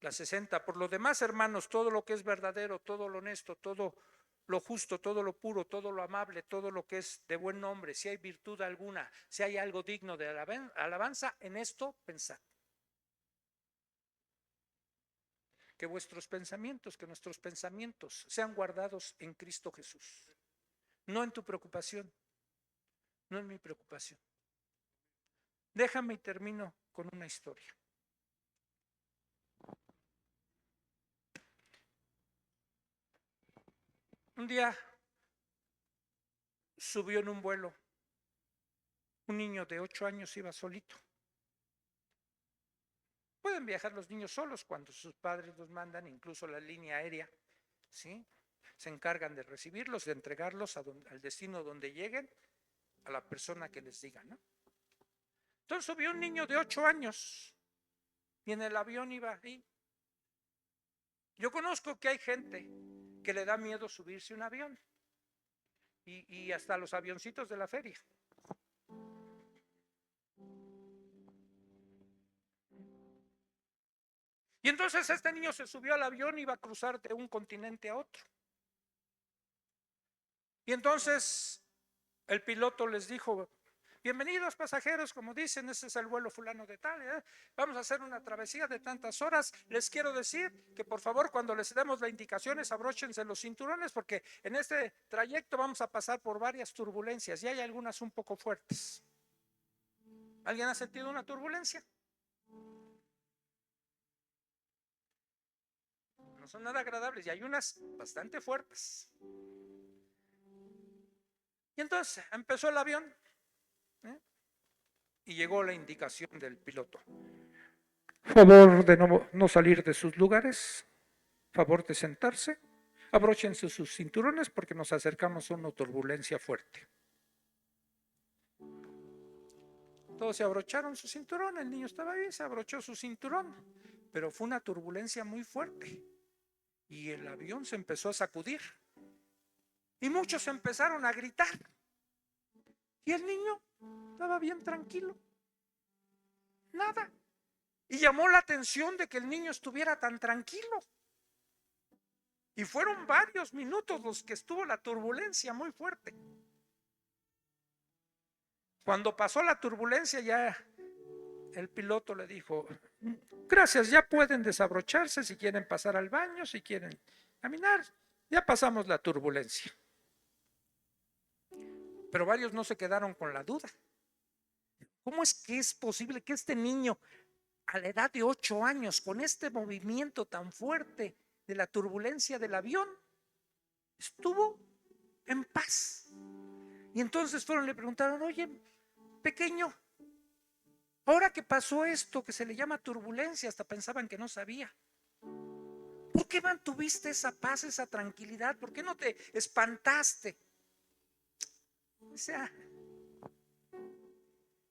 la 60. Por lo demás, hermanos, todo lo que es verdadero, todo lo honesto, todo lo justo, todo lo puro, todo lo amable, todo lo que es de buen nombre, si hay virtud alguna, si hay algo digno de alabanza, en esto pensad. Que vuestros pensamientos, que nuestros pensamientos sean guardados en Cristo Jesús. No en tu preocupación, no en mi preocupación. Déjame y termino con una historia. Un día subió en un vuelo un niño de 8 años, iba solito. Pueden viajar los niños solos cuando sus padres los mandan, incluso la línea aérea, ¿sí? Se encargan de recibirlos, de entregarlos al destino donde lleguen, a la persona que les diga, ¿no? Entonces subió un niño de 8 años y en el avión iba ahí. Yo conozco que hay gente que le da miedo subirse a un avión y hasta los avioncitos de la feria. Y entonces este niño se subió al avión y iba a cruzar de un continente a otro. Y entonces el piloto les dijo, bienvenidos pasajeros, como dicen, ese es el vuelo fulano de tal, vamos a hacer una travesía de tantas horas. Les quiero decir que por favor cuando les demos las indicaciones abróchense los cinturones porque en este trayecto vamos a pasar por varias turbulencias y hay algunas un poco fuertes. ¿Alguien ha sentido una turbulencia? no son nada agradables y hay unas bastante fuertes. Y entonces empezó el avión, ¿eh? Y llegó la indicación del piloto. Favor de no salir de sus lugares, favor de sentarse, abróchense sus cinturones porque nos acercamos a una turbulencia fuerte. Todos se abrocharon su cinturón, el niño estaba ahí, se abrochó su cinturón, pero fue una turbulencia muy fuerte y el avión se empezó a sacudir y muchos empezaron a gritar y el niño estaba bien tranquilo, nada, y llamó la atención de que el niño estuviera tan tranquilo y fueron varios minutos los que estuvo la turbulencia muy fuerte. Cuando pasó la turbulencia ya el piloto le dijo, gracias, ya pueden desabrocharse si quieren pasar al baño, si quieren caminar, ya pasamos la turbulencia. Pero varios no se quedaron con la duda. ¿Cómo es que es posible que este niño a la edad de 8 años, con este movimiento tan fuerte de la turbulencia del avión, estuvo en paz? Y entonces fueron, le preguntaron, oye, pequeño, ahora que pasó esto que se le llama turbulencia, hasta pensaban que no sabía, ¿por qué mantuviste esa paz, esa tranquilidad? ¿Por qué no te espantaste? O sea,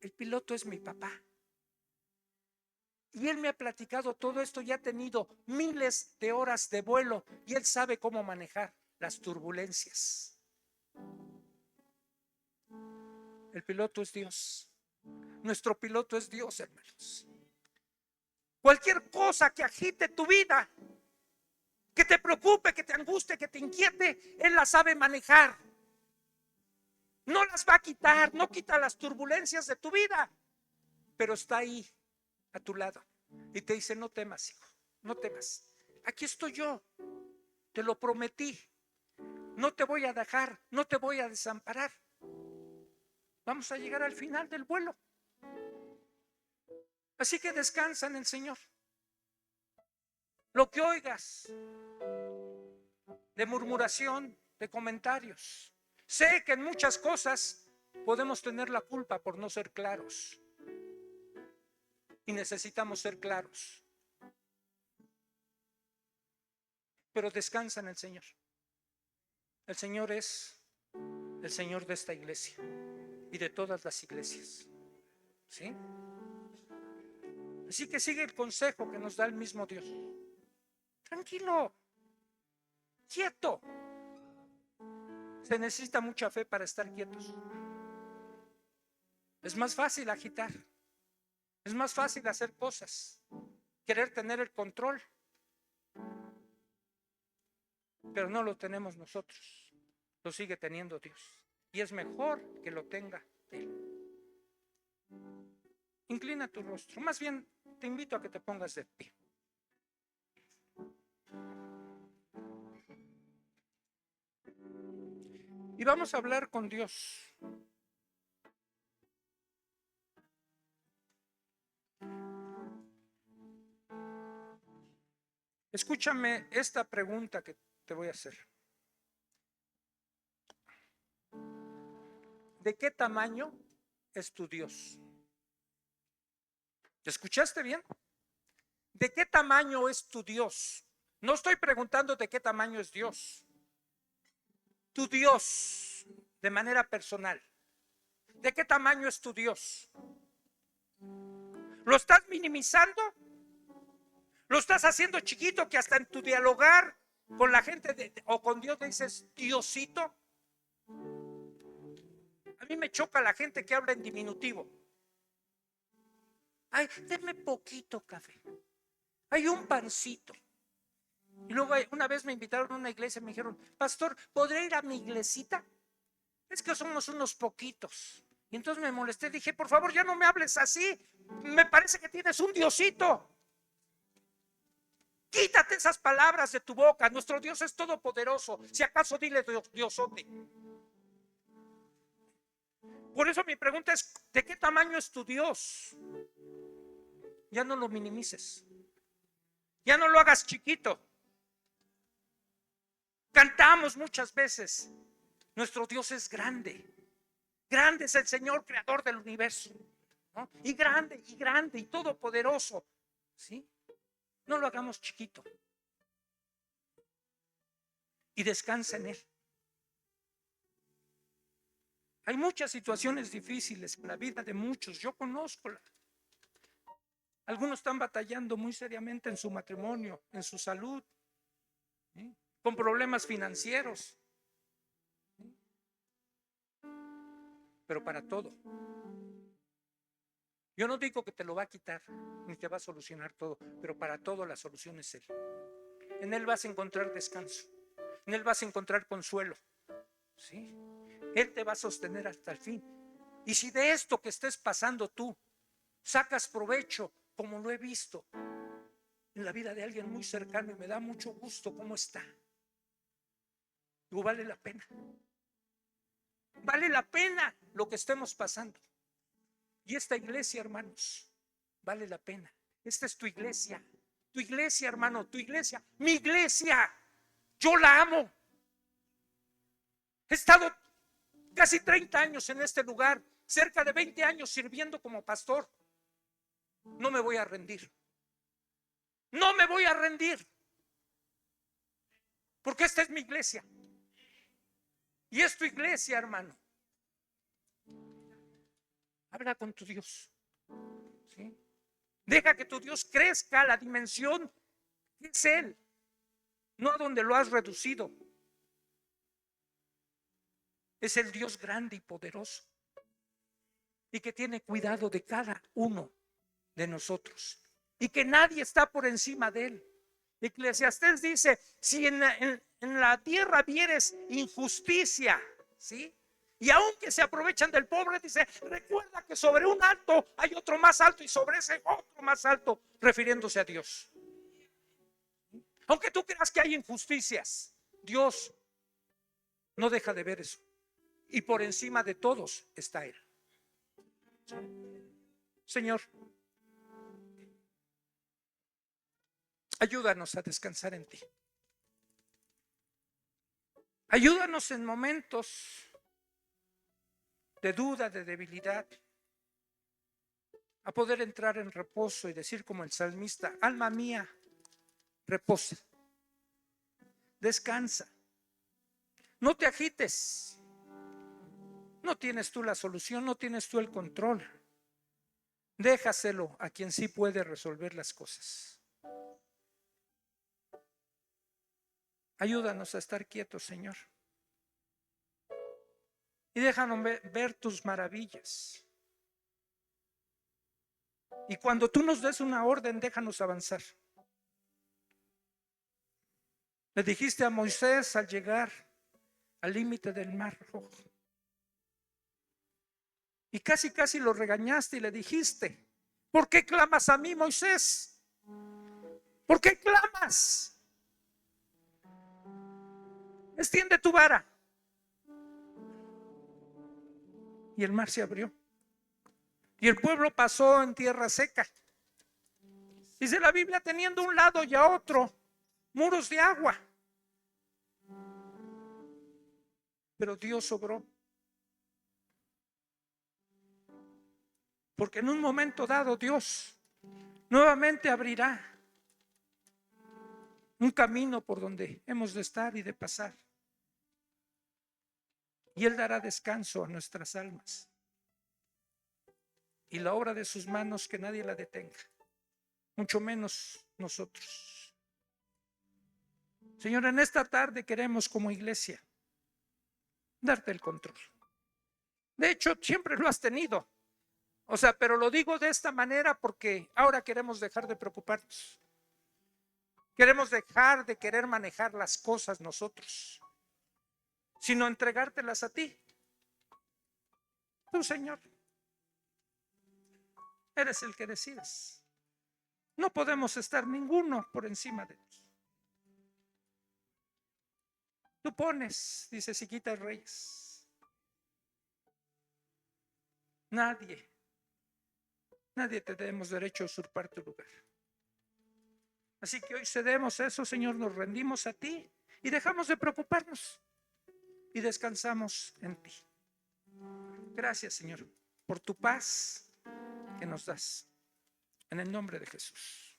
el piloto es mi papá. Y él me ha platicado todo esto y ha tenido miles de horas de vuelo y él sabe cómo manejar las turbulencias. El piloto es Dios. Nuestro piloto es Dios, hermanos. Cualquier cosa que agite tu vida, que te preocupe, que te angustie, que te inquiete, Él la sabe manejar. No las va a quitar, no quita las turbulencias de tu vida, pero está ahí a tu lado y te dice, no temas, hijo, no temas. Aquí estoy yo, te lo prometí. No te voy a dejar, no te voy a desamparar. Vamos a llegar al final del vuelo. Así que descansa en el Señor. Lo que oigas de murmuración, de comentarios. Sé que en muchas cosas podemos tener la culpa por no ser claros. Y necesitamos ser claros. Pero descansa en el Señor. El Señor es el Señor de esta iglesia y de todas las iglesias. ¿Sí? Así que sigue el consejo que nos da el mismo Dios. Tranquilo, quieto. Se necesita mucha fe para estar quietos. Es más fácil agitar. Es más fácil hacer cosas, querer tener el control. Pero no lo tenemos nosotros. Lo sigue teniendo Dios. Y es mejor que lo tenga Él. Inclina tu rostro. Más bien, te invito a que te pongas de pie. Y vamos a hablar con Dios. Escúchame esta pregunta que te voy a hacer. ¿De qué tamaño es tu Dios? ¿Te escuchaste bien? ¿De qué tamaño es tu Dios? No estoy preguntando de qué tamaño es Dios. Tu Dios, de manera personal. ¿De qué tamaño es tu Dios? ¿Lo estás minimizando? ¿Lo estás haciendo chiquito que hasta en tu dialogar con la gente o con Dios dices Diosito? A mí me choca la gente que habla en diminutivo. Ay, denme poquito café. Hay un pancito. Y luego una vez me invitaron a una iglesia y me dijeron, pastor, ¿podré ir a mi iglesita? Es que somos unos poquitos. Y entonces me molesté, dije, por favor, ya no me hables así. Me parece que tienes un Diosito. Quítate esas palabras de tu boca. Nuestro Dios es todopoderoso. Si acaso dile Diosote. Por eso mi pregunta es, ¿de qué tamaño es tu Dios? Ya no lo minimices. Ya no lo hagas chiquito. Cantamos muchas veces, nuestro Dios es grande. Grande es el Señor creador del universo, ¿no? Y grande y todopoderoso, ¿sí? No lo hagamos chiquito. Y descansa en Él. Hay muchas situaciones difíciles en la vida de muchos. Yo conozco. Algunos están batallando muy seriamente en su matrimonio, en su salud, ¿sí? Con problemas financieros. ¿Sí? Pero para todo. Yo no digo que te lo va a quitar, ni te va a solucionar todo, pero para todo la solución es Él. En Él vas a encontrar descanso. En Él vas a encontrar consuelo, ¿sí? Él te va a sostener hasta el fin. Y si de esto que estés pasando tú sacas provecho, como lo he visto en la vida de alguien muy cercano, y me da mucho gusto cómo está, digo, vale la pena. Vale la pena lo que estemos pasando. Y esta iglesia, hermanos, vale la pena. Esta es tu iglesia, hermano, tu iglesia, mi iglesia. Yo la amo. He estado casi 30 años en este lugar, cerca de 20 años sirviendo como pastor. No me voy a rendir. No me voy a rendir. Porque esta es mi iglesia. Y es tu iglesia, hermano. Habla con tu Dios, ¿sí? Deja que tu Dios crezca a la dimensión que es Él, no a donde lo has reducido. Es el Dios grande y poderoso, y que tiene cuidado de cada uno de nosotros, y que nadie está por encima de Él. Eclesiastés dice: si en la tierra vieres injusticia, ¿sí? Y aunque se aprovechan del pobre, dice, recuerda que sobre un alto hay otro más alto, y sobre ese otro más alto, refiriéndose a Dios. Aunque tú creas que hay injusticias, Dios no deja de ver eso. Y por encima de todos está Él. Señor, ayúdanos a descansar en ti. Ayúdanos en momentos de duda, de debilidad, a poder entrar en reposo y decir como el salmista: alma mía, reposa, descansa, no te agites. No tienes tú la solución, no tienes tú el control. Déjaselo a quien sí puede resolver las cosas. Ayúdanos a estar quietos, Señor. Y déjanos ver tus maravillas. Y cuando tú nos des una orden, déjanos avanzar. Le dijiste a Moisés al llegar al límite del mar Rojo, y casi lo regañaste y le dijiste: ¿por qué clamas a mí, Moisés? ¿Por qué clamas? Extiende tu vara. Y el mar se abrió, y el pueblo pasó en tierra seca. Dice la Biblia, teniendo un lado y a otro muros de agua. Pero Dios obró, porque en un momento dado Dios nuevamente abrirá un camino por donde hemos de estar y de pasar. Y Él dará descanso a nuestras almas. Y la obra de sus manos, que nadie la detenga, mucho menos nosotros. Señor, en esta tarde queremos como iglesia darte el control. De hecho, siempre lo has tenido. Pero lo digo de esta manera porque ahora queremos dejar de preocuparnos. Queremos dejar de querer manejar las cosas nosotros, sino entregártelas a ti. Tú, Señor, eres el que decides. No podemos estar ninguno por encima de ti. Tú pones, dice, si quitas reyes. Nadie te demos derecho a usurpar tu lugar. Así que hoy cedemos eso, Señor, nos rendimos a ti y dejamos de preocuparnos y descansamos en ti. Gracias, Señor, por tu paz que nos das. En el nombre de Jesús.